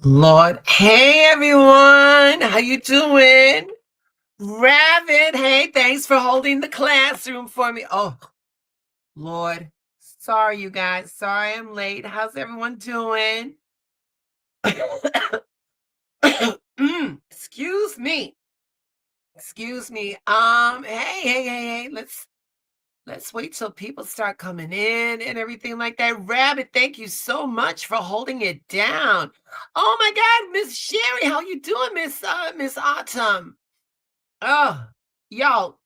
Lord, hey everyone, how you doing? Rabbit, hey, thanks for holding the classroom for me. Oh, Lord, sorry you guys, sorry I'm late. How's everyone doing? Excuse me, excuse me. Hey, let's wait till people start coming in and everything like that. Rabbit, thank you so much for holding it down. Oh my God, Miss Sherry, how you doing, Miss Autumn? Oh, y'all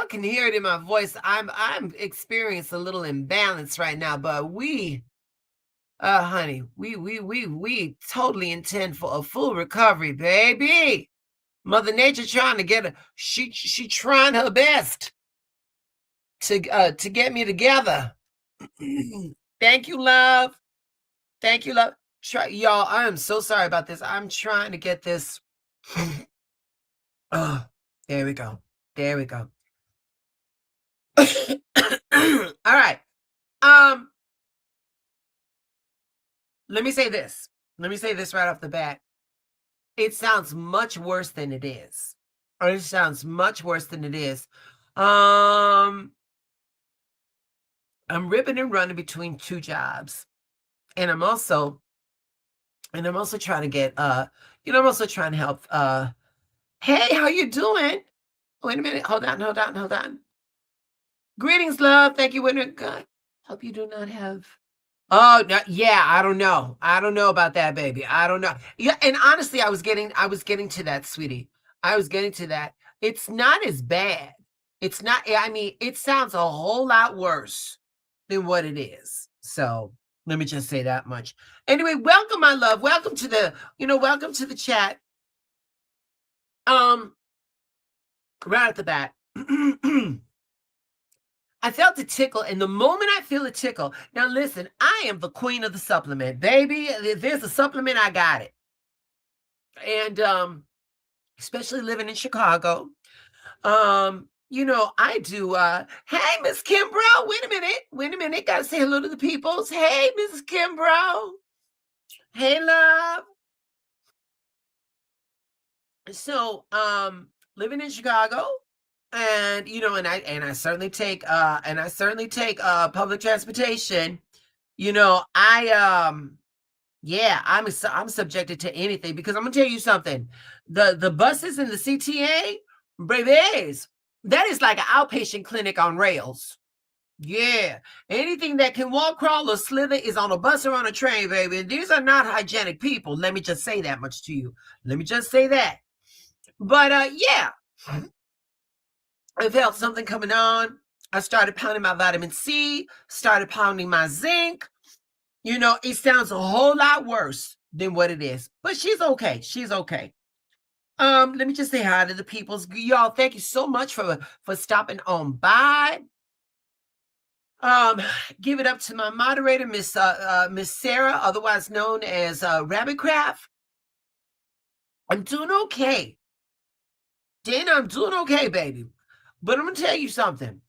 can hear it in my voice. I'm experiencing a little imbalance right now, but honey, we totally intend for a full recovery, baby. Mother Nature trying to get she trying her best to get me together. Thank you, love. Thank you, love. Y'all, I am so sorry about this. I'm trying to get this. Oh, there we go. There we go. All right. Um, let me say this. Let me say this right off the bat. It sounds much worse than it is. Or it sounds much worse than it is. Um, I'm ripping and running between two jobs. And I'm also trying to get I'm also trying to help hey, how you doing? Wait a minute. Hold on. Greetings, love. Thank you. Wait a minute. God, hope you do not have. Oh, no, yeah, I don't know. I don't know about that, baby. I don't know. Yeah, and honestly, I was getting to that, sweetie. I was getting to that. It's not as bad. It's not, I mean, it sounds a whole lot worse than what it is. So let me just say that much. Anyway, welcome, my love. Welcome to the chat. Um, right at the bat. I felt a tickle, and the moment I feel a tickle, now listen, I am the queen of the supplement, baby. If there's a supplement, I got it. And especially living in Chicago, I do. Hey, Miss Kimbrough, wait a minute, gotta say hello to the peoples. Hey, Mrs. Kimbrough. Hey, love. So, living in Chicago, and I certainly take public transportation. Yeah, I'm subjected to anything because I'm gonna tell you something. The buses in the CTA, babies, that is like an outpatient clinic on rails. Yeah, anything that can walk, crawl, or slither is on a bus or on a train, baby. And these are not hygienic people. Let me just say that much to you. Let me just say that. But yeah, I felt something coming on. I started pounding my vitamin C, started pounding my zinc. It sounds a whole lot worse than what it is, but she's okay. She's okay. Let me just say hi to the peoples. Y'all, thank you so much for stopping on by. Um, give it up to my moderator, Miss Sarah, otherwise known as Rabbitcraft. I'm doing okay. Dana, I'm doing okay, baby. But I'm gonna tell you something.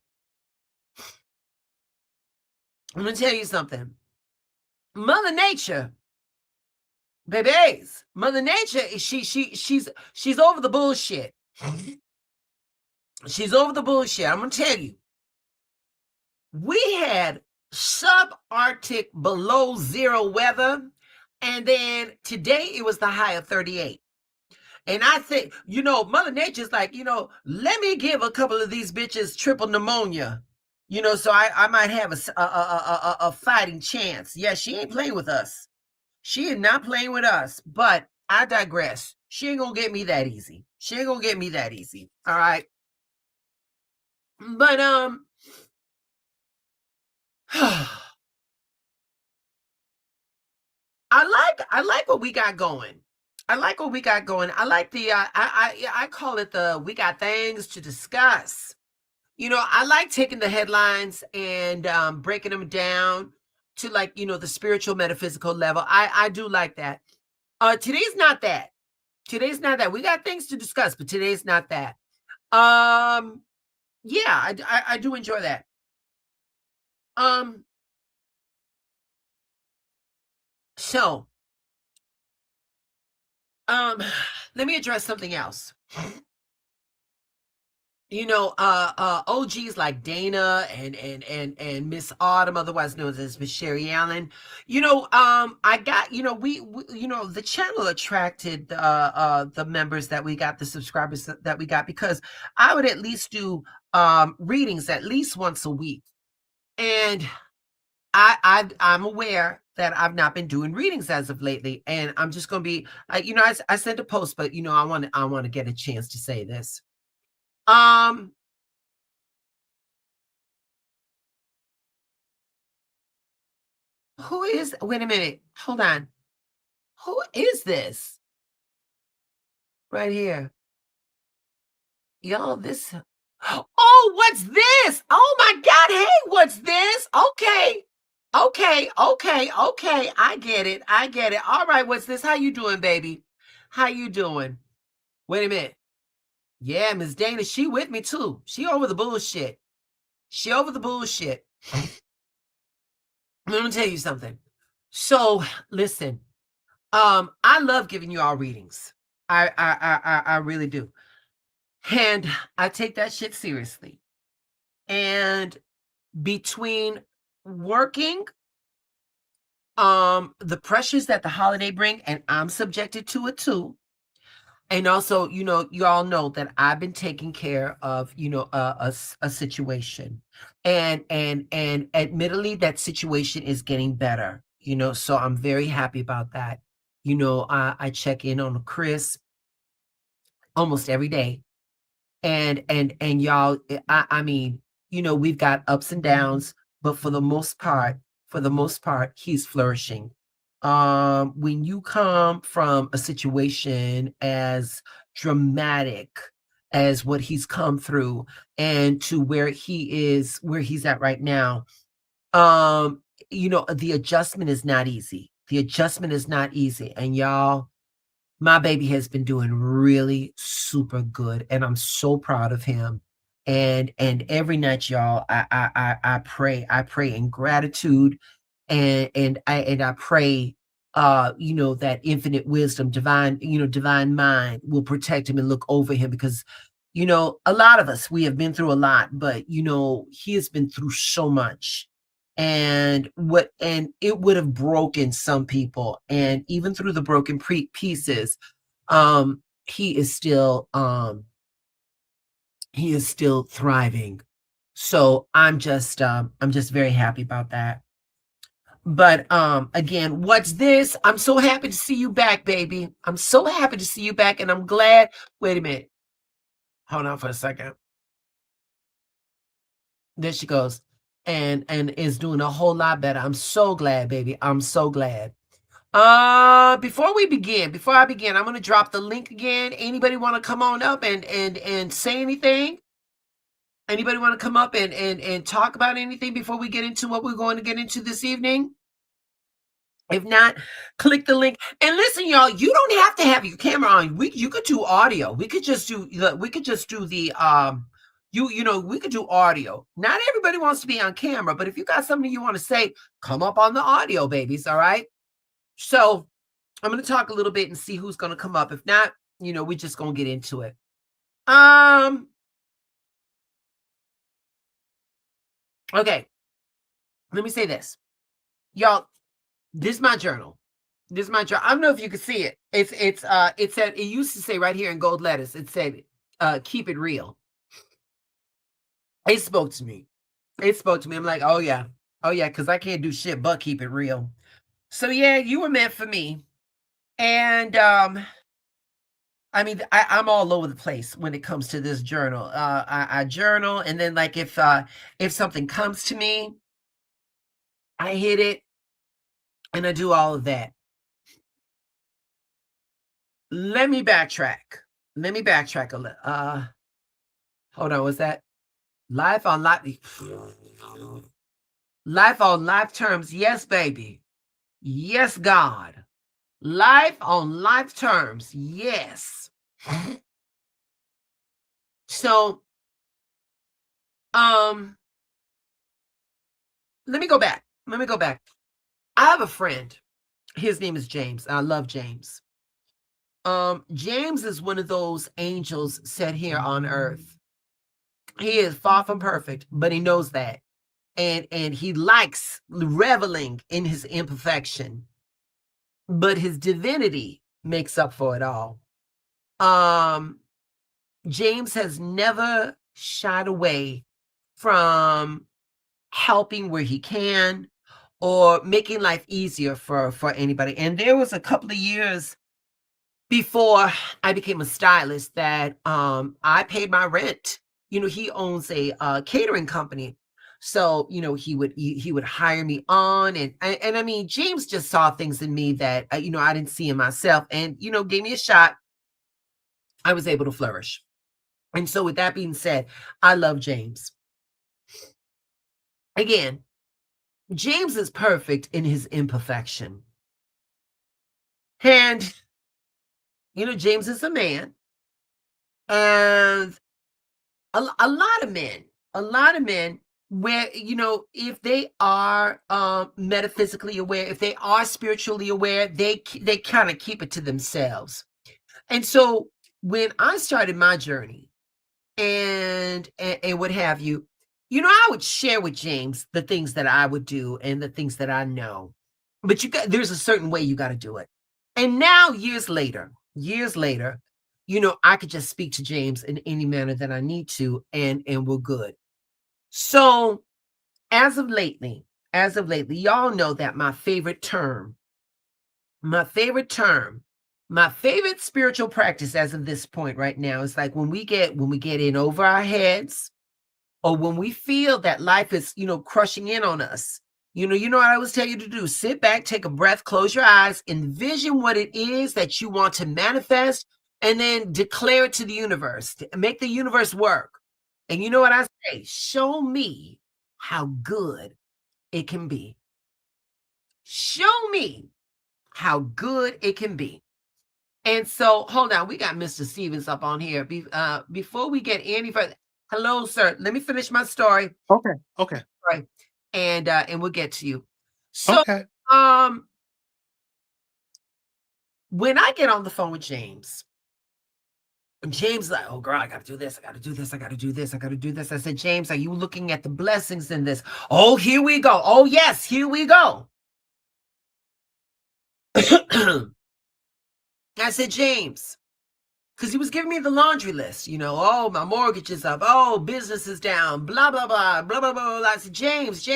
Mother Nature, babies. Mother Nature is she's over the bullshit. She's over the bullshit. I'm gonna tell you. We had subarctic below zero weather, and then today it was the high of 38. And I think, Mother Nature's like, let me give a couple of these bitches triple pneumonia, so I might have a fighting chance. Yeah, she ain't playing with us. She is not playing with us, but I digress. She ain't gonna get me that easy. She ain't gonna get me that easy. All right. But I like what we got going. I like what we got going. I like the I call it the we got things to discuss. I like taking the headlines and breaking them down to, like, the spiritual metaphysical level. I do like that. Today's not that. Today's not that. We got things to discuss, but today's not that. Yeah, I do enjoy that. Um, so Um, let me address something else. OGs like Dana and Miss Autumn, otherwise known as Miss Sherry Allen. I got, the channel attracted the members that we got, the subscribers that we got, because I would at least do readings at least once a week. And I'm aware that I've not been doing readings as of lately, and I'm just gonna be, I sent a post, but I want to get a chance to say this. Um, who is? Wait a minute, hold on. Who is this right here, y'all? This. Oh, what's this? Oh my God! Hey, what's this? Okay, okay. I get it. I get it. All right, what's this? How you doing, baby? How you doing? Wait a minute. Yeah, Miss Dana, she with me too. She over the bullshit. She over the bullshit. Let me tell you something. So listen, I love giving you all readings. I really do. And I take that shit seriously. And between working, the pressures that the holiday bring, and I'm subjected to it too. And also, you all know that I've been taking care of, a situation, and admittedly, that situation is getting better. So I'm very happy about that. I check in on Chris almost every day, and y'all, I mean, we've got ups and downs, but for the most part, he's flourishing. When you come from a situation as dramatic as what he's come through, and to where he's at right now, the adjustment is not easy. The adjustment is not easy, and y'all, my baby has been doing really super good, and I'm so proud of him. And every night, y'all, I pray in gratitude, and I pray, that infinite wisdom, divine mind will protect him and look over him, because a lot of us, we have been through a lot, but he has been through so much, and it would have broken some people, and even through the broken pieces, he is still thriving. So I'm just very happy about that. But again, what's this? I'm so happy to see you back, baby. I'm so happy to see you back, and I'm glad. Wait a minute. Hold on for a second. There she goes. And is doing a whole lot better. I'm so glad, baby. I'm so glad. Before I begin, I'm gonna drop the link again. Anybody want to come on up and say anything? Anybody want to come up and talk about anything before we get into what we're going to get into this evening? If not, click the link. And listen, y'all, you don't have to have your camera on. You could do audio. We could just do the we could do audio. Not everybody wants to be on camera, but if you got something you want to say, come up on the audio, babies. All right. So I'm going to talk a little bit and see who's going to come up. If not, we're just going to get into it. Okay. Let me say this. Y'all, this is my journal. This is my journal. I don't know if you can see it. It said, it used to say right here in gold letters, it said, keep it real. It spoke to me. It spoke to me. I'm like, oh yeah, because I can't do shit but keep it real. So yeah, you were meant for me. And I mean, I'm all over the place when it comes to this journal. I journal, and then, like, if something comes to me, I hit it, and I do all of that. Let me backtrack. A little. Hold on. What's that? Life on life. Life on life terms. Yes, baby. Yes, God. Life on life terms. Yes. So, um, let me go back. I have a friend. His name is James. I love James. James is one of those angels set here on earth. He is far from perfect, but he knows that. And he likes reveling in his imperfection, but his divinity makes up for it all. James has never shied away from helping where he can or making life easier for anybody. And there was a couple of years before I became a stylist that I paid my rent. He owns a catering company. So, he would hire me on, and I mean, James just saw things in me that I didn't see in myself, and gave me a shot. I was able to flourish. And so with that being said, I love James. Again, James is perfect in his imperfection. And James is a man, and a lot of men where if they are metaphysically aware, if they are spiritually aware, they kind of keep it to themselves. And so when I started my journey and what have you, I would share with James the things that I would do and the things that I know, but there's a certain way you got to do it. And now years later, I could just speak to James in any manner that I need to, and we're good. So as of lately, y'all know that my favorite spiritual practice as of this point right now is like when we get in over our heads, or when we feel that life is, crushing in on us. You know what I always tell you to do? Sit back, take a breath, close your eyes, envision what it is that you want to manifest, and then declare it to the universe. Make the universe work. And you know what I say? Show me how good it can be. Show me how good it can be. And so, hold on. We got Mr. Stevens up on here. Before we get any further, hello, sir. Let me finish my story. Okay. Right. And we'll get to you. So, Okay. when I get on the phone with James is like, oh girl, I gotta do this, I gotta do this, I gotta do this, I gotta do this. I said, James, are you looking at the blessings in this? Oh, here we go. Oh, yes, here we go. I said, James, because he was giving me the laundry list, oh, my mortgage is up, oh, business is down, blah, blah, blah, blah, blah, blah. I said, James,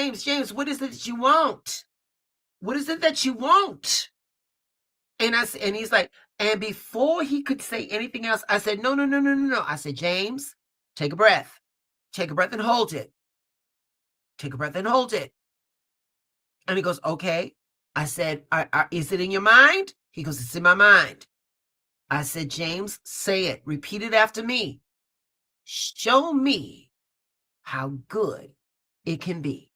what is it that you want? What is it that you want? And he's like, and before he could say anything else, I said, no. I said, James, take a breath. Take a breath and hold it. Take a breath and hold it. And he goes, okay. I said, is it in your mind? He goes, it's in my mind. I said, James, say it. Repeat it after me. Show me how good it can be.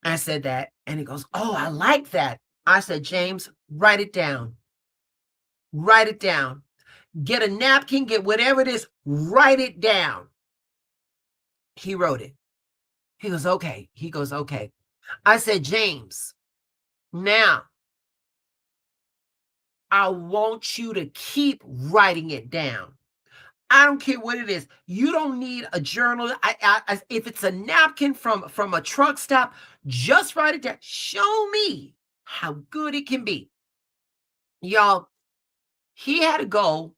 I said that, and he goes, oh, I like that. I said, James, write it down. Write it down. Get a napkin, get whatever it is, write it down. He wrote it. He goes, okay. I said, James, now I want you to keep writing it down. I don't care what it is. You don't need a journal. If it's a napkin from a truck stop, just write it down. Show me how good it can be. Y'all, he had to go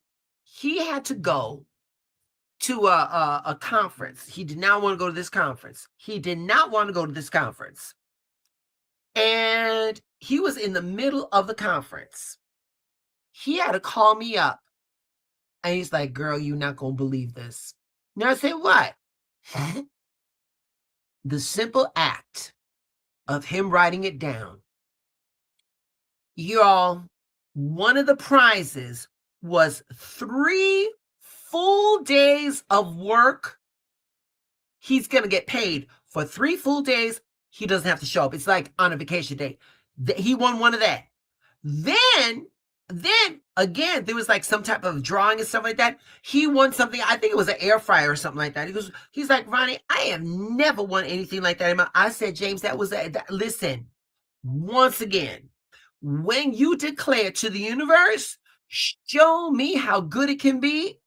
to a conference. He did not want to go to this conference. And he was in the middle of the conference. He had to call me up. And he's like, girl, you're not going to believe this. Now I said, what? The simple act of him writing it down. Y'all, one of the prizes was 3 full days of work. He's going to get paid for 3 full days. He doesn't have to show up. It's like on a vacation day. He won one of that. Then again, there was like some type of drawing and stuff like that. He won something. I think it was an air fryer or something like that. He's like, Ronnie, I have never won anything like that. I said, James, listen, once again, when you declare to the universe, Show me how good it can be.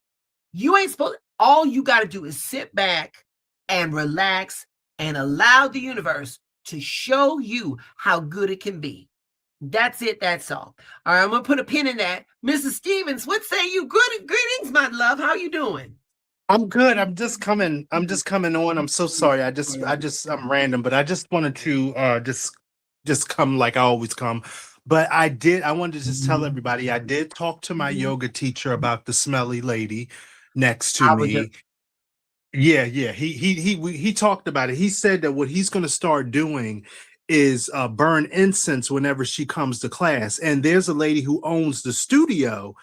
You ain't supposed, all you got to do is sit back and relax and allow the universe to show you how good it can be. That's it. That's all. All right, I'm gonna put a pin in that. Mrs. Stevens, what say you? Good greetings, my love. How you doing? I'm good. I'm just coming on. I'm so sorry. I'm random, but I just wanted to just come like I always come. But I wanted to just tell everybody I did talk to my yoga teacher about the smelly lady next to I was just me. Yeah, yeah. He talked about it. He said that what he's going to start doing is burn incense whenever she comes to class. And there's a lady who owns the studio,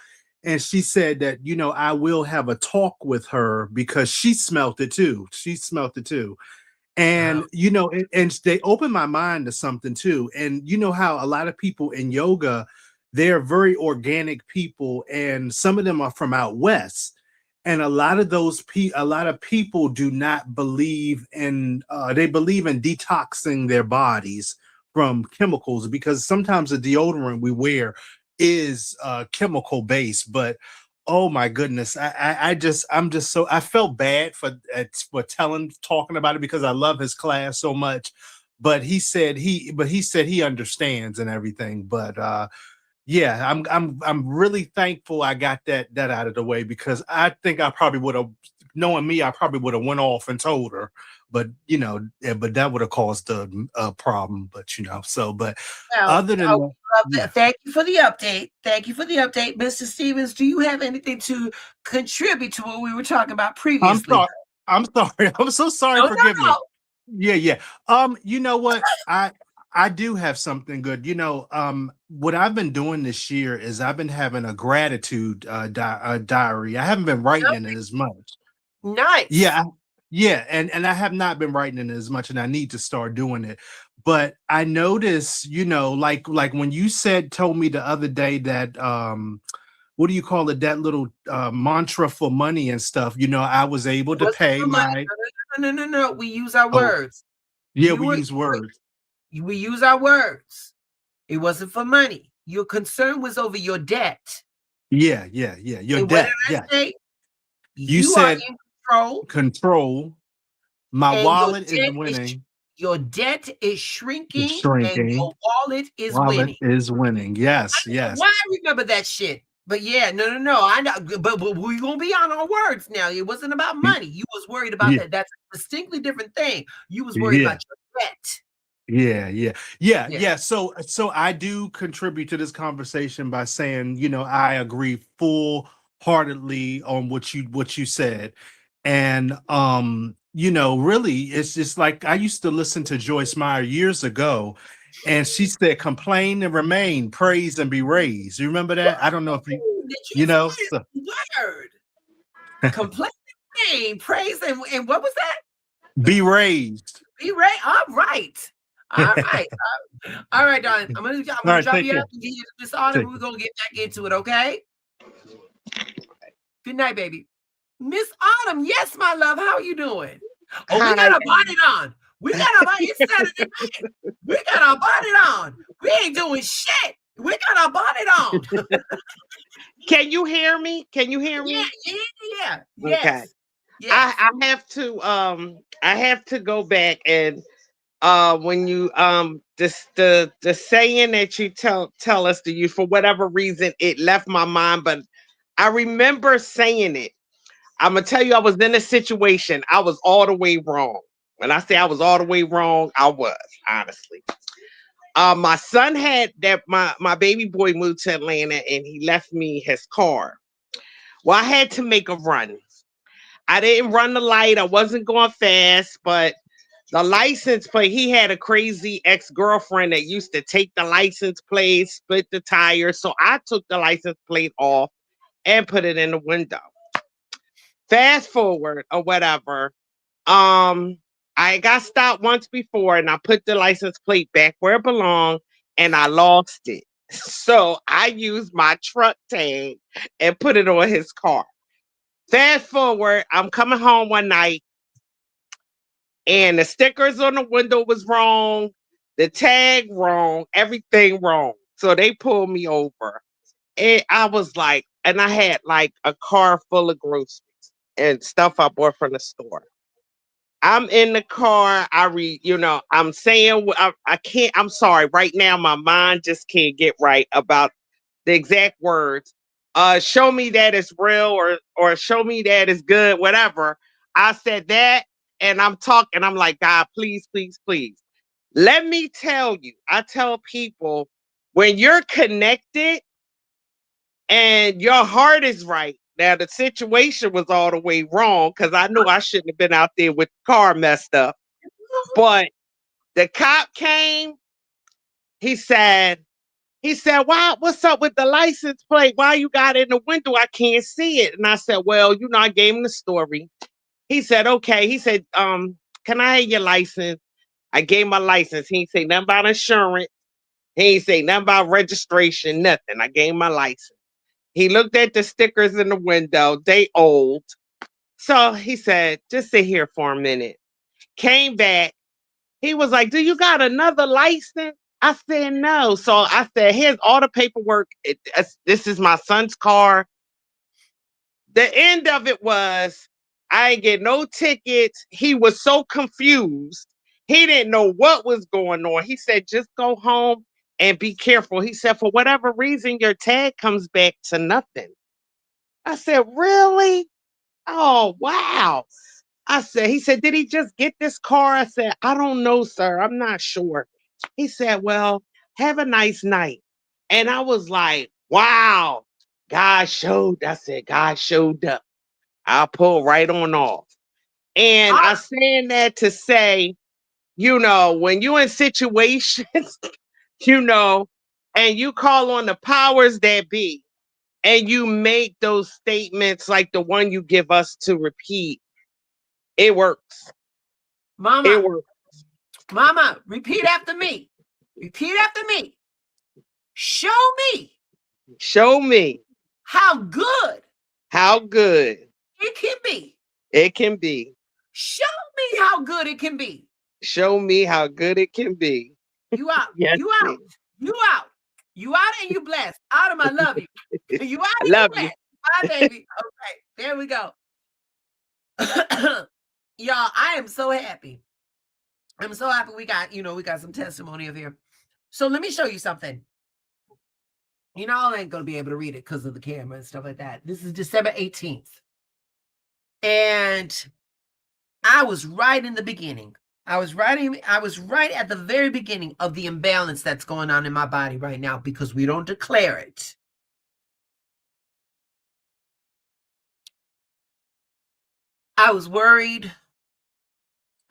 and she said that I will have a talk with her because she smelt it too. She smelt it too. wow. And and they opened my mind to something too. And you know how a lot of people in yoga, they're very organic people, and some of them are from out west. And a lot of people do not believe in. They believe in detoxing their bodies from chemicals because sometimes the deodorant we wear is chemical based, but oh my goodness. I'm just so I felt bad for talking about it because I love his class so much. But he said he understands and everything. But yeah, I'm really thankful I got that out of the way because I think I probably would have, knowing me, I probably would have went off and told her. But yeah, but that would have caused a problem. But but Well, other than that, love yeah. that. Thank you for the update. Thank you for the update, Mr. Stevens. Do you have anything to contribute to what we were talking about I'm previously? sorry. I'm sorry. I'm so sorry. No, no, Forgive me. no. Yeah, yeah. You know what? I do have something good. What I've been doing this year is I've been having a gratitude diary. I haven't been writing in it as much. Nice. Yeah, yeah, and I have not been writing in it as much, and I need to start doing it. But I noticed, like when you told me the other day that what do you call it, that little mantra for money and stuff, I was able It to wasn't pay for money. my No, no, no, no, no, no. We use our oh words. yeah, You we were use words. we use our words. It wasn't for money. Your concern was over your debt. Yeah, yeah, yeah. Your And what did debt. Yeah. I say? You You are said in control, control. My and wallet is winning. your debt is It's shrinking, and shrinking. your wallet is Wallet winning. is winning. Yes, Why yes. I remember that shit. But yeah, no, no, no. I know, but we're gonna be on our words now. It wasn't about Y- money. You was worried about Yeah, that. That's a distinctly different thing. You was worried yeah. about your debt. Yeah, yeah, yeah, Yeah. yeah. So I do contribute to this conversation by saying, I agree full heartedly on what you said. And really it's just like I used to listen to Joyce Meyer years ago, and she said, complain and remain, praise and be raised. You remember that? I don't know if Woo! Did you you say know. So, this word? Complain, praise, and what was that? be raised. Be right. All right. All All right. All right, darling. I'm gonna right, drop take you out care. and get you this autumn, Take and we're care. gonna get back into it, okay? Good night, baby. Miss Autumn, yes, my love. How are you doing? Oh, we got Hi. a bonnet on. We got a bonnet. It's Saturday night. We got a bonnet on. We ain't doing shit. We got a bonnet on. Can you hear me? Can you hear Yeah, me? yeah, yeah. Okay. Yes. I Yes. I have to I have to go back and when you the saying that you tell us to use, for whatever reason it left my mind, but I remember saying it. I'm gonna tell you, I was in a situation. I was all the way wrong. When I say I was all the way wrong, I was, honestly. My son had that my baby boy moved to Atlanta and he left me his car. Well, I had to make a run. I didn't run the light. I wasn't going fast, but the license plate, he had a crazy ex-girlfriend that used to take the license plate, split the tires. So I took the license plate off and put it in the window. Fast forward or whatever. Um, I got stopped once before and I put the license plate back where it belonged and I lost it. So I used my truck tag and put it on his car. Fast forward, I'm coming home one night and the stickers on the window was wrong, the tag wrong, everything wrong. So they pulled me over. I was like, and I had like a car full of groceries and stuff I bought from the store. I'm in the car. I'm saying I can't. I'm sorry. Right now, my mind just can't get right about the exact words. Show me that it's real, or show me that it's good. Whatever. I said that, and I'm talking. I'm like, God, please, please, please. Let me tell you. I tell people when you're connected and your heart is right. Now the situation was all the way wrong because I knew I shouldn't have been out there with the car messed up. But the cop came. He said, "Why? What's up with the license plate? Why you got it in the window? I can't see it." And I said, "Well, I gave him the story." He said, "Okay." He said, "Can I have your license?" I gave my license. He ain't say nothing about insurance. He ain't say nothing about registration. Nothing. I gave him my license. He looked at the stickers in the window. They old. So he said, "Just sit here for a minute." Came back. He was like, "Do you got another license?" I said, "No." So I said, "Here's all the paperwork. This is my son's car." The end of it was I ain't get no tickets. He was so confused. He didn't know what was going on. He said, "Just go home and be careful." He said, "For whatever reason, your tag comes back to nothing." I said, "Really?" Oh, wow. He said, "Did he just get this car?" I said, "I don't know, sir. I'm not sure." He said, "Well, have a nice night." And I was like, wow, God showed. I said, God showed up. I'll pull right on off. And I, I saying that to say, when you're in situations, you know, and you call on the powers that be, and you make those statements like the one you give us to repeat, it works. It Mama, works. Mama, repeat after me. Repeat after me. Show me Show me how good how good it can be. it can be. Show me how good it can be. Show me how good it can be. You out. Yes, You out. ma'am. You out. You out and you blessed. Out of my love you. You out I and you love you. blessed. Bye, baby. Okay, there we go. Y'all, I am so happy. I'm so happy we got some testimony of here. So let me show you something. I ain't gonna be able to read it because of the camera and stuff like that. This is December 18th. And I was right in the beginning. I was right at the very beginning of the imbalance that's going on in my body right now because we don't declare it. I was worried.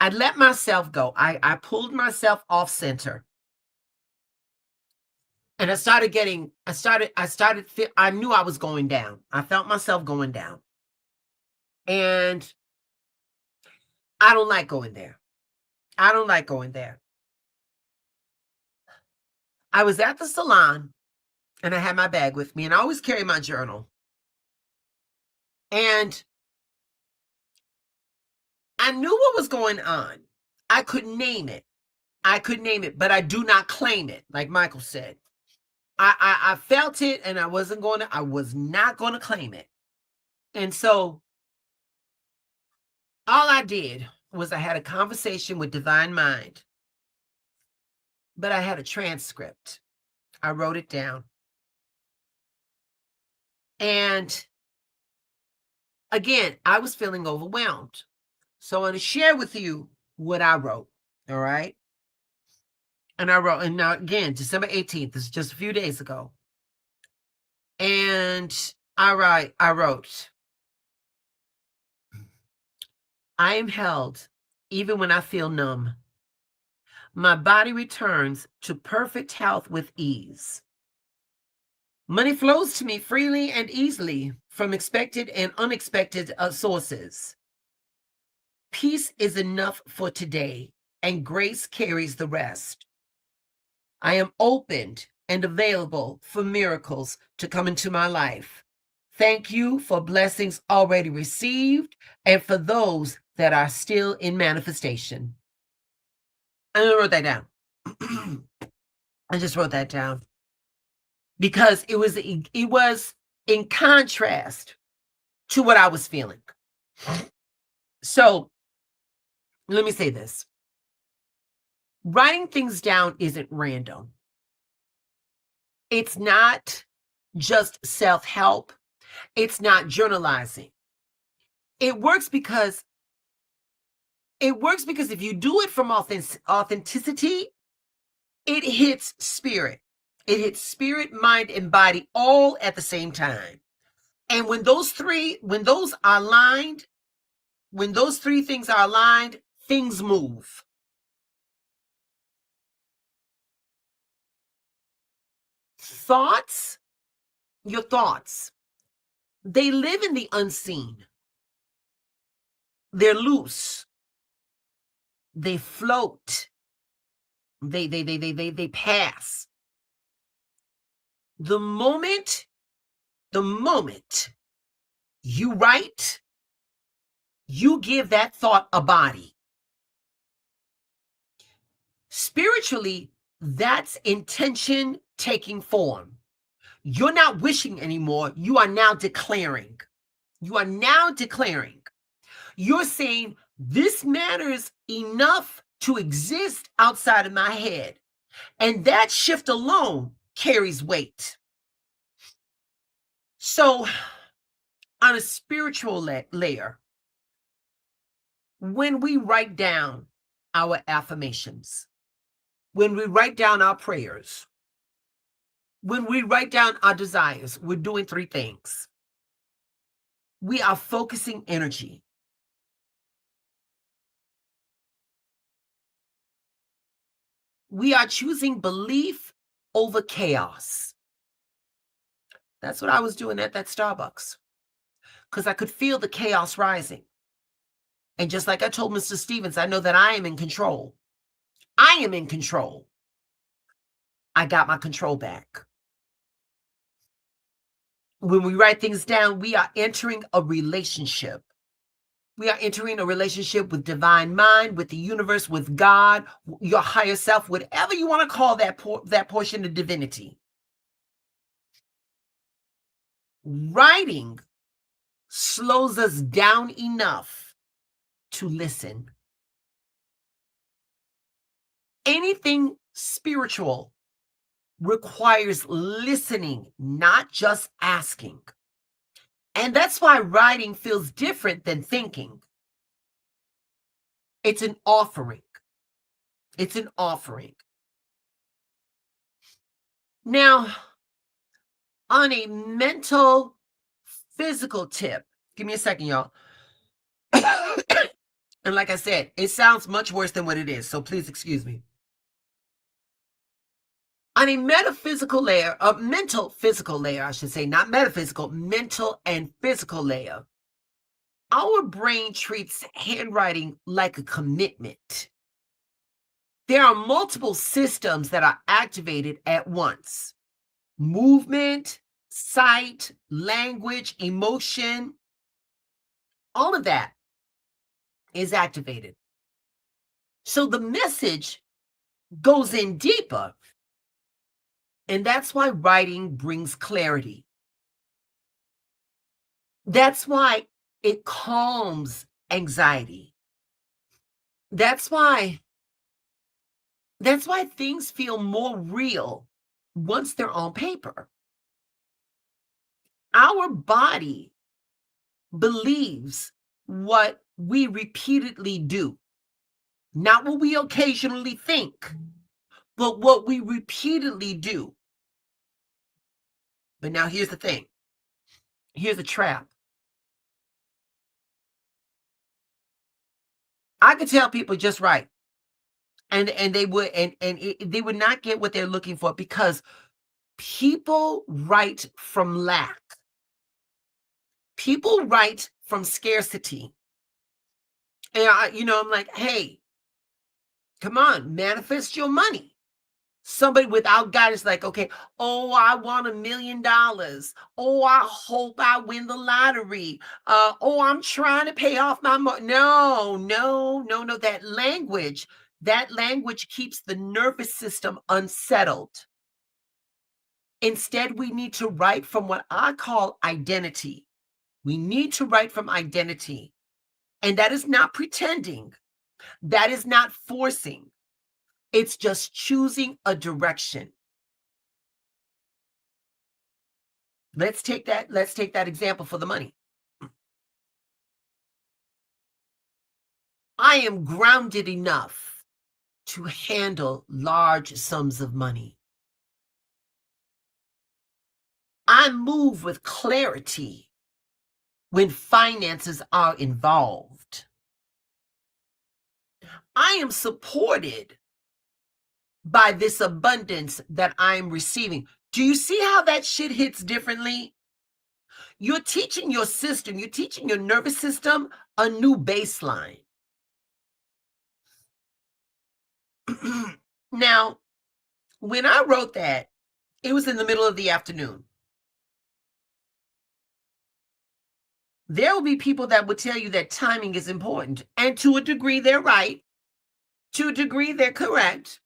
I let myself go. I pulled myself off center. And I knew I was going down. I felt myself going down. And I don't like going there. I don't like going there. I was at the salon and I had my bag with me and I always carry my journal. And I knew what was going on. I could name it. But I do not claim it, like Michael said. I felt it and I was not going to claim it. And so all I did was I had a conversation with Divine Mind, but I had a transcript. I wrote it down. And again, I was feeling overwhelmed. So I want to share with you what I wrote. All right. And now again, December 18th, this is just a few days ago. And I wrote, I am held even when I feel numb. My body returns to perfect health with ease. Money flows to me freely and easily from expected and unexpected sources. Peace is enough for today, and grace carries the rest. I am opened and available for miracles to come into my life. Thank you for blessings already received and for those that are still in manifestation. I wrote that down. I just wrote that down. because it was in contrast to what I was feeling. So let me say this. Writing things down isn't random. It's not just self-help. It's not journalizing. It works because if you do it from authenticity, it hits spirit. It hits spirit, mind, and body all at the same time. And when those three things are aligned, things move. Your thoughts, they live in the unseen. They're loose. They float. They pass. The moment you write, you give that thought a body. Spiritually, that's intention taking form. You're not wishing anymore. You are now declaring. You're saying, this matters enough to exist outside of my head. And that shift alone carries weight. So, on a spiritual layer, when we write down our affirmations, when we write down our prayers, when we write down our desires, we're doing three things. We are focusing energy. We are choosing belief over chaos. That's what I was doing at that Starbucks, because I could feel the chaos rising. And just like I told Mr. Stevens, I know that I am in control. I am in control. I got my control back. When we write things down, we are entering a relationship. We are entering a relationship with divine mind, with the universe, with God, your higher self, whatever you want to call that portion of divinity. Writing slows us down enough to listen. Anything spiritual requires listening, not just asking. And that's why writing feels different than thinking. It's an offering. It's an offering. Now, on a mental, physical tip, give me a second, y'all. And like I said, it sounds much worse than what it is, so please excuse me. On a metaphysical layer, a mental physical layer, I should say, not metaphysical, mental and physical layer, our brain treats handwriting like a commitment. There are multiple systems that are activated at once. Movement, sight, language, emotion, all of that is activated. So the message goes in deeper. And that's why writing brings clarity. That's why it calms anxiety. That's why things feel more real once they're on paper. Our body believes what we repeatedly do, not what we occasionally think, but what we repeatedly do. But now here's the thing. Here's a trap. I could tell people just write, and they would they would not get what they're looking for, because people write from lack. People write from scarcity. And I'm like, hey, come on, manifest your money. Somebody without guidance, like, okay, oh, I want $1 million. Oh, I hope I win the lottery. Oh, I'm trying to pay off my no. That language keeps the nervous system unsettled. Instead, we need to write from what I call identity. We need to write from identity. And that is not pretending. That is not forcing. It's just choosing a direction. Let's take that example for the money. I am grounded enough to handle large sums of money. I move with clarity when finances are involved. I am supported by this abundance that I'm receiving. Do you see how that shit hits differently? You're teaching your system, you're teaching your nervous system a new baseline. Now, when I wrote that, it was in the middle of the afternoon. There will be people that would tell you that timing is important. And to a degree, they're right. To a degree, they're correct.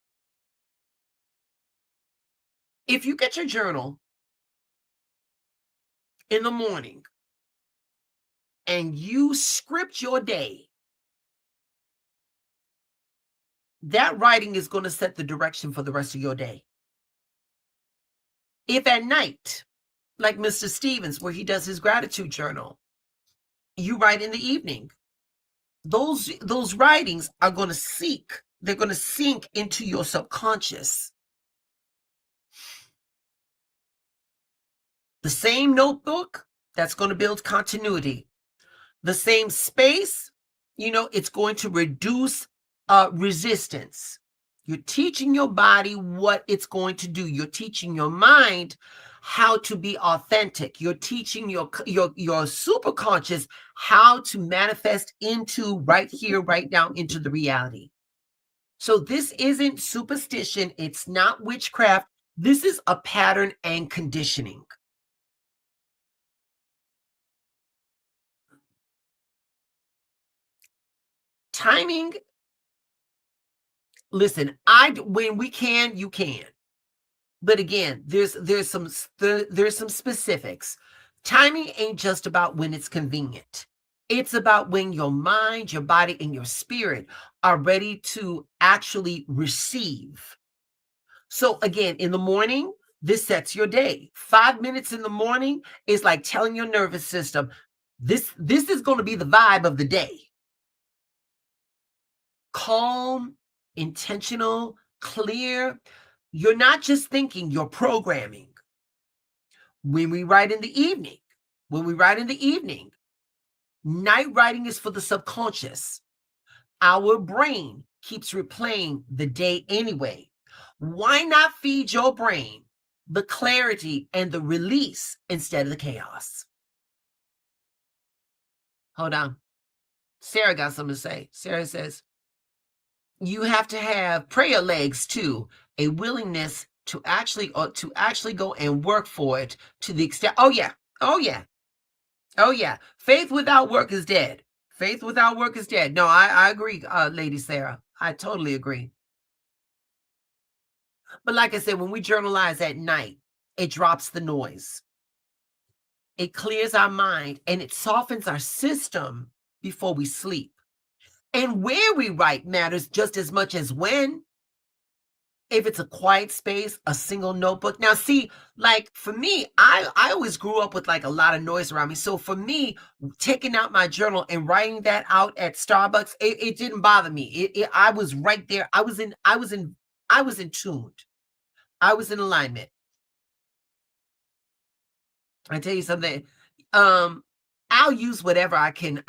If you get your journal in the morning and you script your day, that writing is going to set the direction for the rest of your day. If at night, like Mr. Stevens, where he does his gratitude journal, you write in the evening, those writings are going to they're going to sink into your subconscious. The same notebook, that's going to build continuity. The same space, it's going to reduce resistance. You're teaching your body what it's going to do. You're teaching your mind how to be authentic. You're teaching your superconscious how to manifest into right here, right now, into the reality. So this isn't superstition. It's not witchcraft. This is a pattern and conditioning. Timing, listen, when we can, you can. But again, there's some specifics. Timing ain't just about when it's convenient. It's about when your mind, your body, and your spirit are ready to actually receive. So again, in the morning, this sets your day. 5 minutes in the morning is like telling your nervous system, this is going to be the vibe of the day. Calm, intentional, clear. You're not just thinking, you're programming. When we write in the evening, night writing is for the subconscious. Our brain keeps replaying the day anyway. Why not feed your brain the clarity and the release instead of the chaos? Hold on. Sarah got something to say. Sarah says, you have to have prayer legs too, a willingness to actually go and work for it to the extent. Oh yeah. Faith without work is dead. No, I agree, Lady Sarah. I totally agree. But like I said, when we journalize at night, it drops the noise. It clears our mind and it softens our system before we sleep. And where we write matters just as much as when. If it's a quiet space, a single notebook. Now, see, like for me, I always grew up with like a lot of noise around me. So for me, taking out my journal and writing that out at Starbucks, it didn't bother me. I was right there. I was in tuned. I was in alignment. I tell you something. I'll use whatever I can.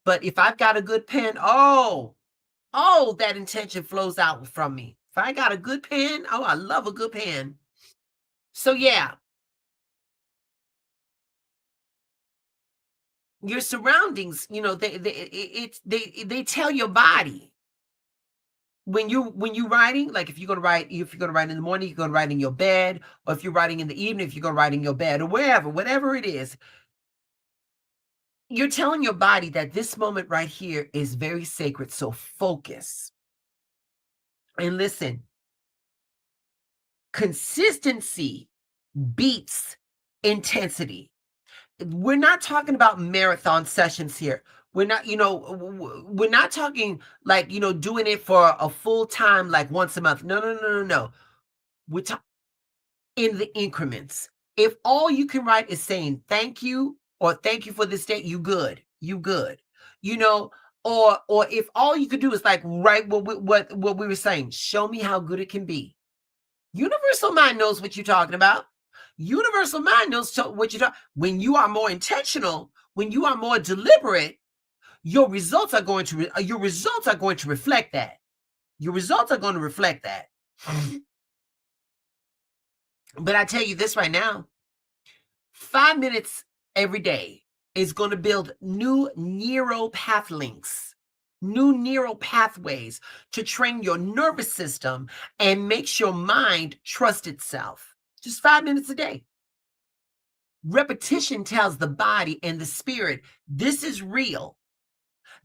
But if I've got a good pen, that intention flows out from me. If I got a good pen, I love a good pen. So yeah, your surroundings, they tell your body when you writing. Like if you're gonna write in the morning, you're gonna write in your bed, or if you're writing in the evening, if you're gonna write in your bed or whatever it is. You're telling your body that this moment right here is very sacred. So focus. And listen, consistency beats intensity. We're not talking about marathon sessions here. We're not, we're not talking like, doing it for a full time, like once a month. No, no, no, no, no. We're talking in the increments. If all you can write is saying thank you or thank you for this day, you good. You good. Or if all you could do is like write what we were saying, show me how good it can be. Universal mind knows what you're talking about. Universal mind knows what you're talking. When you are more intentional, when you are more deliberate, your results are going to reflect that. Your results are going to reflect that. But I tell you this right now, 5 minutes every day is going to build new neural path links, new neural pathways to train your nervous system and makes your mind trust itself. Just 5 minutes a day. Repetition tells the body and the spirit, this is real,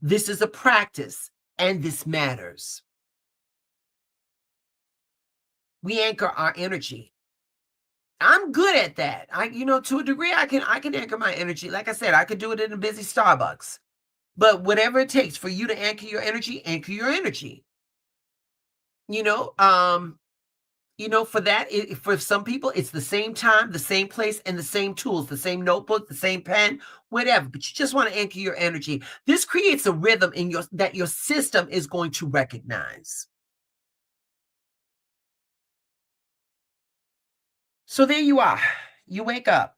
this is a practice, and this matters. We anchor our energy. I'm good at that. To a degree, I can anchor my energy. Like I said, I could do it in a busy Starbucks. But whatever it takes for you to anchor your energy, anchor your energy. For that, for some people, it's the same time, the same place, and the same tools, the same notebook, the same pen, whatever. But you just want to anchor your energy. This creates a rhythm that your system is going to recognize. So there you are. You wake up.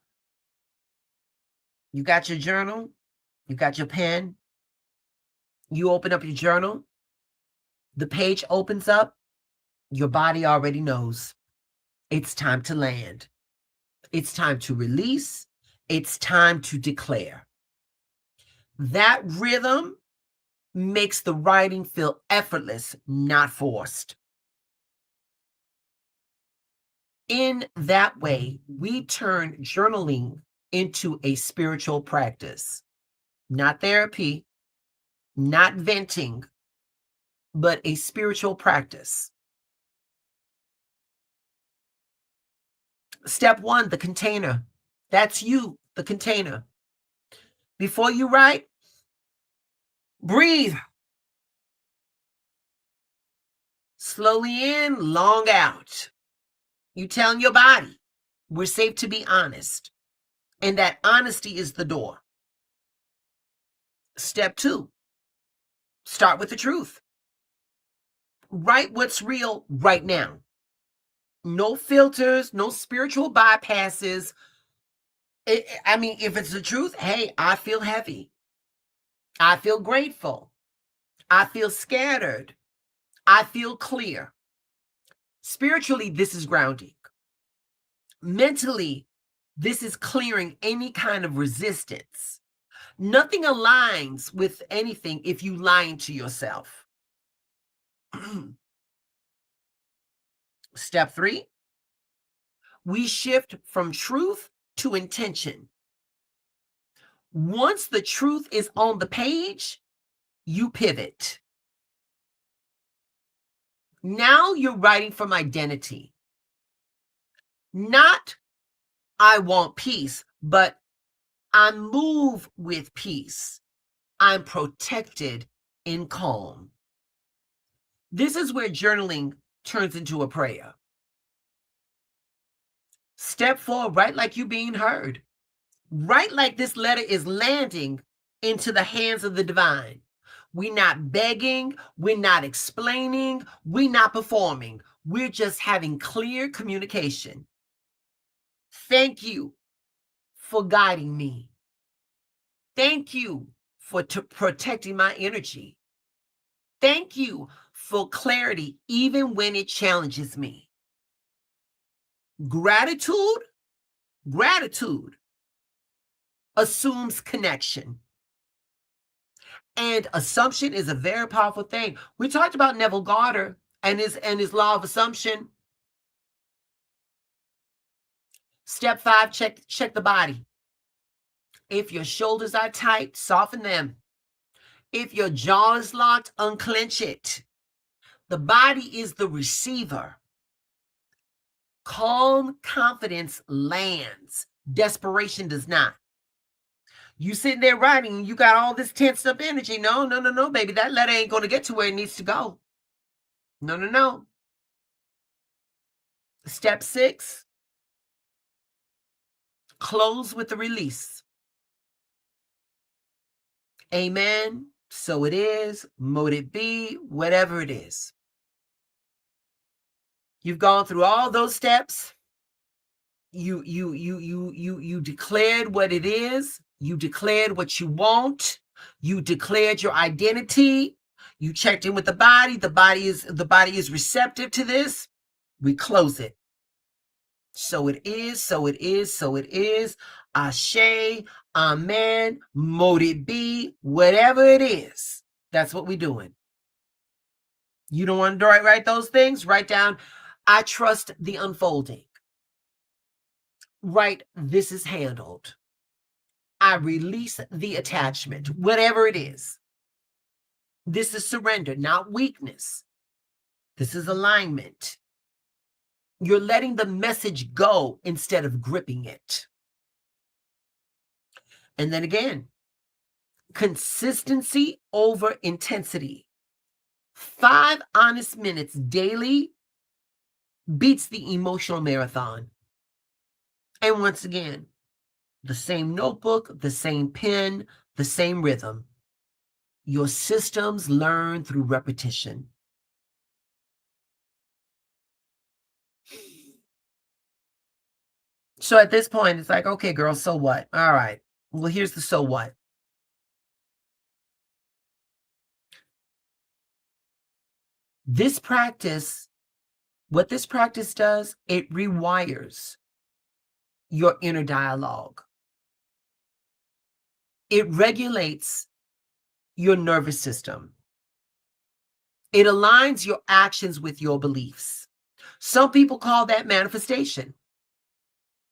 You got your journal. You got your pen. You open up your journal. The page opens up. Your body already knows. It's time to land. It's time to release. It's time to declare. That rhythm makes the writing feel effortless, not forced. In that way, we turn journaling into a spiritual practice, not therapy, not venting, but a spiritual practice. Step 1, the container. That's you, the container. Before you write, breathe. Slowly in, long out. You telling your body, we're safe to be honest. And that honesty is the door. Step 2, start with the truth. Write what's real right now. No filters, no spiritual bypasses. If it's the truth, hey, I feel heavy. I feel grateful. I feel scattered. I feel clear. Spiritually, this is grounding. Mentally, this is clearing any kind of resistance. Nothing aligns with anything if you lying to yourself. Step 3, we shift from truth to intention. Once the truth is on the page, you pivot. Now you're writing from identity. Not, I want peace, but I move with peace. I'm protected in calm. This is where journaling turns into a prayer. Step 4, write like you being heard. Write like this letter is landing into the hands of the divine. We're not begging, we're not explaining, we're not performing. We're just having clear communication. Thank you for guiding me. Thank you for protecting my energy. Thank you for clarity, even when it challenges me. Gratitude assumes connection. And assumption is a very powerful thing. We talked about Neville Goddard and his law of assumption. Step 5, check the body. If your shoulders are tight, soften them. If your jaw is locked, unclench it. The body is the receiver. Calm confidence lands. Desperation does not. You sitting there writing, you got all this tensed up energy. No, no, no, no, baby. That letter ain't going to get to where it needs to go. No, no, no. Step 6, close with the release. Amen. So it is. Mote it be. Whatever it is. You've gone through all those steps. You declared what it is. You declared what you want. You declared your identity. You checked in with the body. The body is receptive to this. We close it. So it is, so it is, so it is. Ashe, amen, mote it be, whatever it is. That's what we're doing. You don't want to write those things? Write down, I trust the unfolding. Write, this is handled. I release the attachment, whatever it is. This is surrender, not weakness. This is alignment. You're letting the message go instead of gripping it. And then again, consistency over intensity. 5 honest minutes daily beats the emotional marathon. And once again, the same notebook, the same pen, the same rhythm. Your systems learn through repetition. So at this point, it's like, okay, girl, so what? All right. Well, here's the so what. This practice, what this practice does, it rewires your inner dialogue. It regulates your nervous system. It aligns your actions with your beliefs. Some people call that manifestation.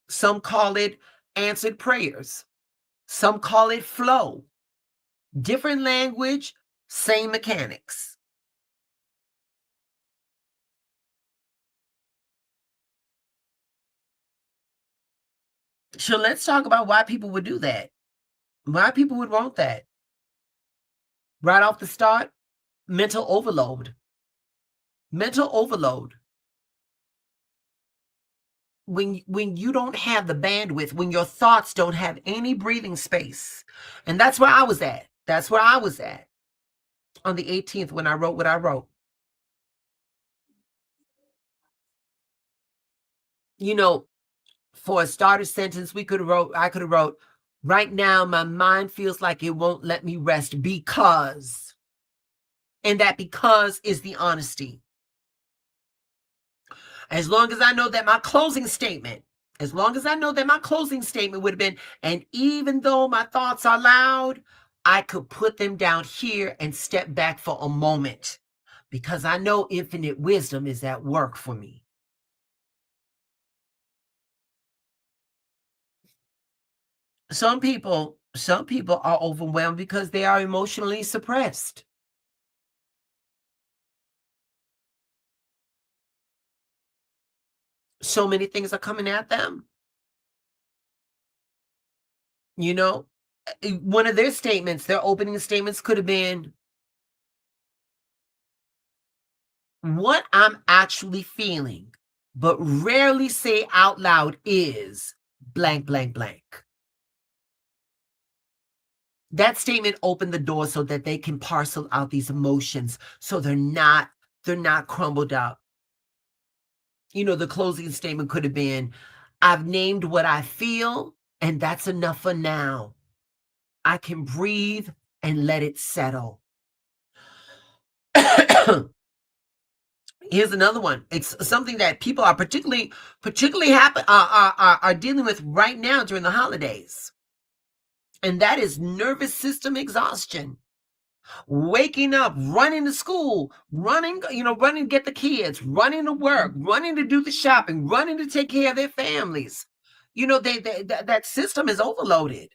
Some call it answered prayers. Some call it flow. Different language, same mechanics. So let's talk about why people would do that. Why people would want that. Right off the start, mental overload. Mental overload. When you don't have the bandwidth, when your thoughts don't have any breathing space. And that's where I was at. That's where I was at on the 18th when I wrote what I wrote. You know, for a starter sentence, I could have wrote, right now my mind feels like it won't let me rest because. And that because is the honesty. As long as I know that my closing statement would have been, and even though my thoughts are loud, I could put them down here and step back for a moment because I know infinite wisdom is at work for me. Some people are overwhelmed because they are emotionally suppressed. So many things are coming at them. You know, one of their opening statements could have been, what I'm actually feeling, but rarely say out loud is blank, blank, blank. That statement opened the door so that they can parcel out these emotions so they're not crumbled up. You know, the closing statement could have been, I've named what I feel, and that's enough for now. I can breathe and let it settle. Here's another one. It's something that people are particularly are dealing with right now during the holidays. And that is nervous system exhaustion. Waking up, running to school, running to get the kids, running to work, running to do the shopping, running to take care of their families. You know, that system is overloaded.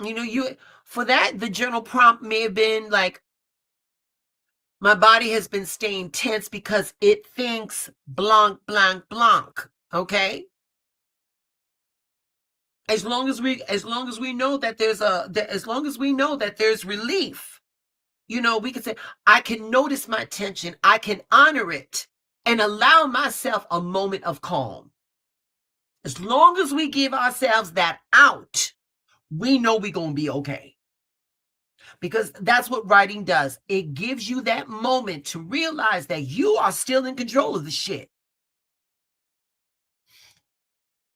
You know, for that, the journal prompt may have been like, My body has been staying tense because it thinks blank, blank, blank. Okay. As long as we know that there's relief, we can say, I can notice my tension, I can honor it, and allow myself a moment of calm. As long as we give ourselves that out, we know we're going to be okay. Because that's what writing does. It gives you that moment to realize that you are still in control of the shit.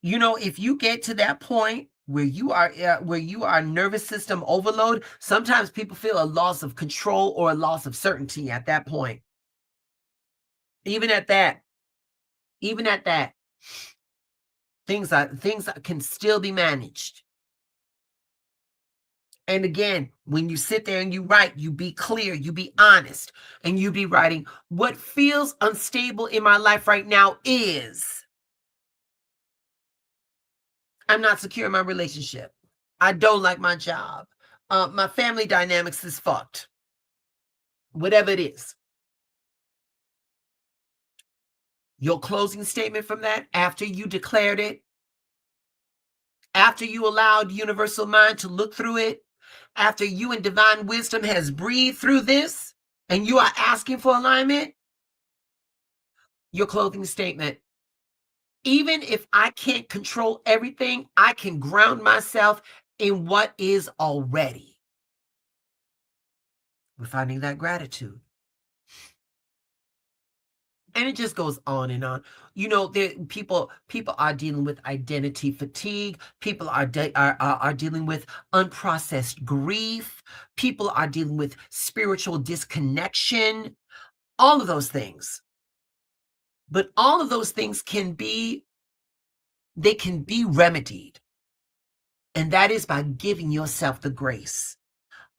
If you get to that point where you are nervous system overload, sometimes people feel a loss of control or a loss of certainty at that point. Even at that, things can still be managed. And again, when you sit there and you write, you be clear, you be honest, and you be writing, what feels unstable in my life right now is I'm not secure in my relationship. I don't like my job. My family dynamics is fucked. Whatever it is. Your closing statement from that, after you declared it, after you allowed universal mind to look through it, after you and divine wisdom has breathed through this, and you are asking for alignment, your closing statement, even if I can't control everything, I can ground myself in what is already. We're finding that gratitude. And it just goes on and on. People are dealing with identity fatigue. People are dealing with unprocessed grief. People are dealing with spiritual disconnection. All of those things. But all of those things can be remedied. And that is by giving yourself the grace,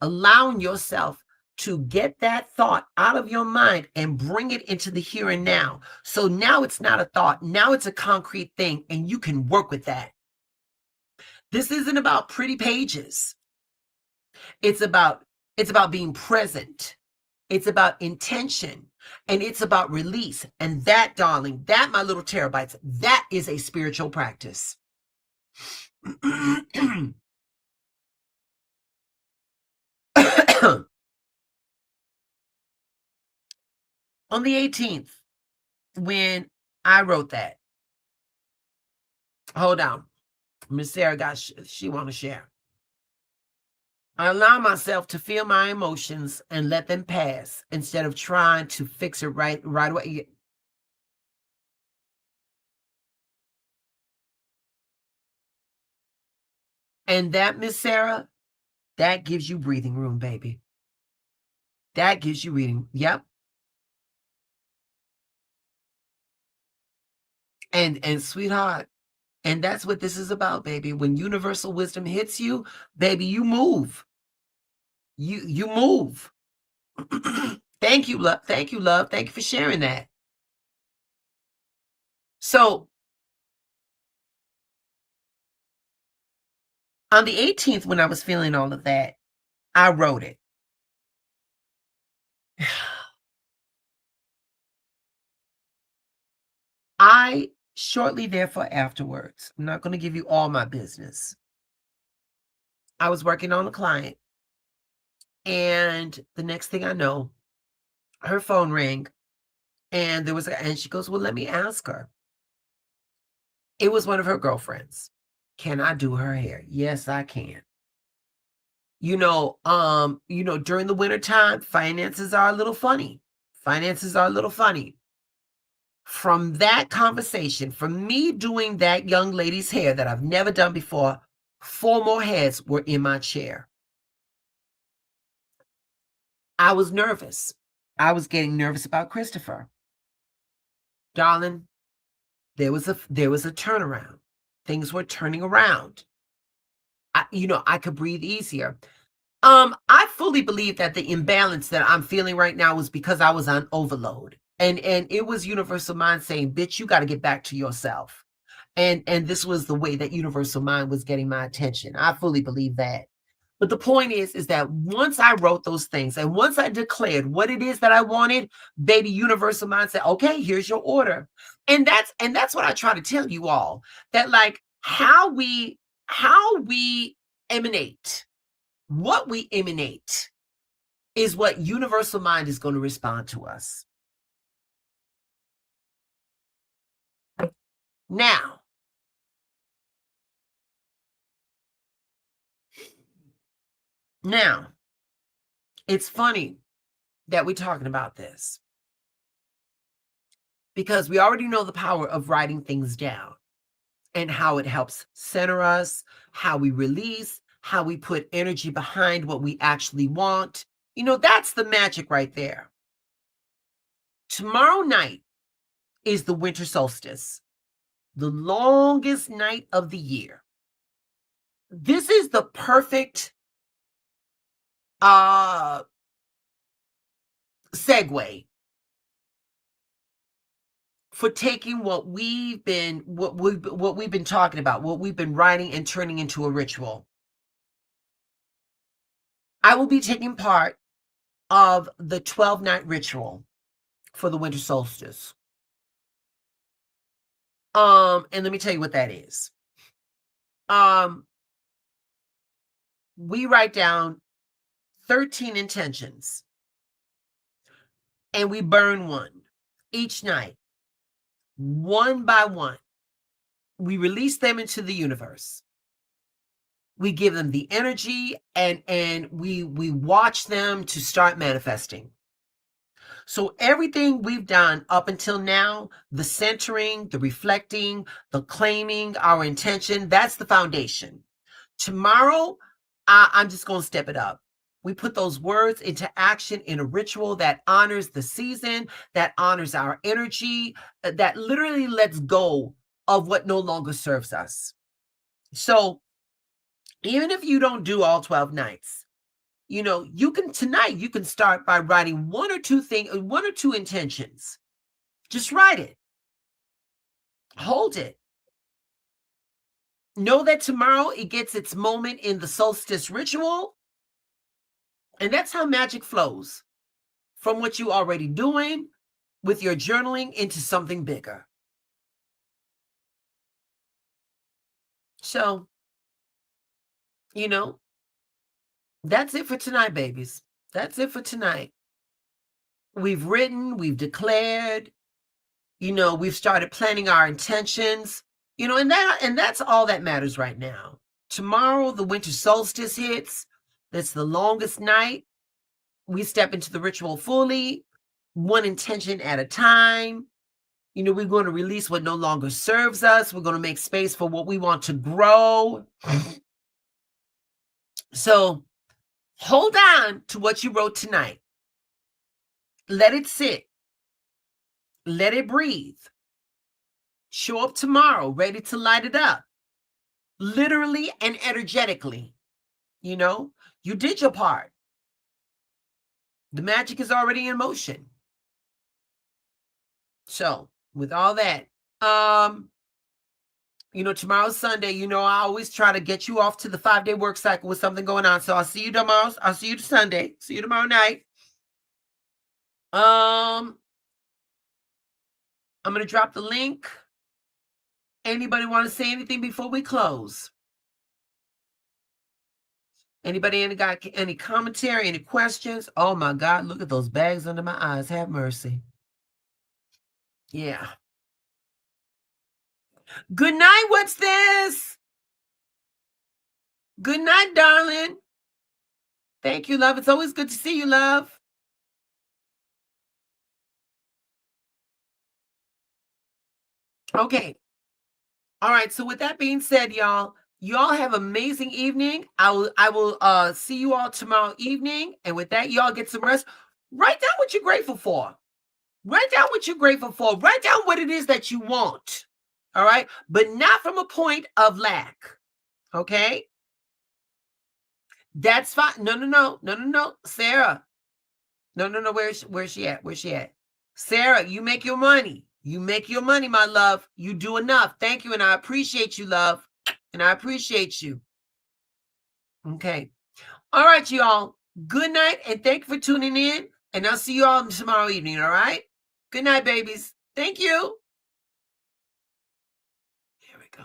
allowing yourself to get that thought out of your mind and bring it into the here and now. So now it's not a thought. Now it's a concrete thing, and you can work with that. This isn't about pretty pages. It's about being present. It's about intention, and it's about release. And that, darling, that, my little terabytes, that is a spiritual practice. On the 18th, when I wrote that, hold on, Miss Sarah she want to share. I allow myself to feel my emotions and let them pass instead of trying to fix it right away. And that, Miss Sarah, that gives you breathing room, baby. That gives you reading. Yep. And sweetheart, and that's what this is about, baby. When universal wisdom hits you, baby, you move. You move. Thank you, love. Thank you, love. Thank you for sharing that. So on the 18th, when I was feeling all of that, I wrote it. I shortly therefore afterwards, I'm not going to give you all my business. I was working on a client, and the next thing I know, her phone rang, and and she goes, well, let me ask her. It was one of her girlfriends. Can I do her hair? Yes, I can. During the wintertime, finances are a little funny. From that conversation, from me doing that young lady's hair that I've never done before, 4 more heads were in my chair. I was nervous. I was getting nervous about Christopher. Darling, there was a turnaround. Things were turning around. I could breathe easier. I fully believe that the imbalance that I'm feeling right now was because I was on overload. And it was universal mind saying, bitch, you got to get back to yourself. And this was the way that universal mind was getting my attention. I fully believe that. But the point is that once I wrote those things and once I declared what it is that I wanted, baby, universal mind said, okay, here's your order. And that's what I try to tell you all, that like how we emanate, what we emanate is what universal mind is going to respond to us. Now, it's funny that we're talking about this because we already know the power of writing things down and how it helps center us, how we release, how we put energy behind what we actually want. You know, that's the magic right there. Tomorrow night is the winter solstice, the longest night of the year. This is the perfect segue for taking what we've been talking about, what we've been writing and turning into a ritual. I will be taking part of the 12-night ritual for the winter solstice. And let me tell you what that is. We write down 13 intentions and we burn one each night, one by one. We release them into the universe. We give them the energy and we watch them to start manifesting. So everything we've done up until now, the centering, the reflecting, the claiming, our intention, that's the foundation. Tomorrow, I'm just going to step it up. We put those words into action in a ritual that honors the season, that honors our energy, that literally lets go of what no longer serves us. So even if you don't do all 12 nights, you know, you can start by writing one or two intentions. Just write it. Hold it. Know that tomorrow it gets its moment in the solstice ritual. And that's how magic flows from what you're already doing with your journaling into something bigger. So, you know, that's it for tonight, babies. That's it for tonight. We've written, we've declared, you know, we've started planning our intentions, you know, and that's all that matters right now. Tomorrow, the winter solstice hits. That's the longest night. We step into the ritual fully, one intention at a time. You know, we're going to release what no longer serves us. We're going to make space for what we want to grow. So hold on to what you wrote tonight. Let it sit. Let it breathe. Show up tomorrow, ready to light it up. Literally and energetically. You know, you did your part. The magic is already in motion. So with all that, you know, tomorrow's Sunday. You know, I always try to get you off to the 5-day work cycle with something going on. So I'll see you tomorrow. I'll see you Sunday. See you tomorrow night. I'm going to drop the link. Anybody want to say anything before we close? Anybody got any commentary, any questions? Oh my God, look at those bags under my eyes. Have mercy. Yeah. Good night. What's this? Good night, darling. Thank you, love. It's always good to see you, love. Okay. All right. So with that being said, y'all have an amazing evening. I will see you all tomorrow evening. And with that, y'all get some rest. Write down what you're grateful for. Write down what you're grateful for. Write down what it is that you want. All right. But not from a point of lack. Okay. That's fine. No. Sarah. No. Where's she at? Sarah, you make your money. You make your money, my love. You do enough. Thank you. And I appreciate you, love. And I appreciate you. Okay. All right, y'all. Good night, and thank you for tuning in. And I'll see you all tomorrow evening, all right? Good night, babies. Thank you. Here we go.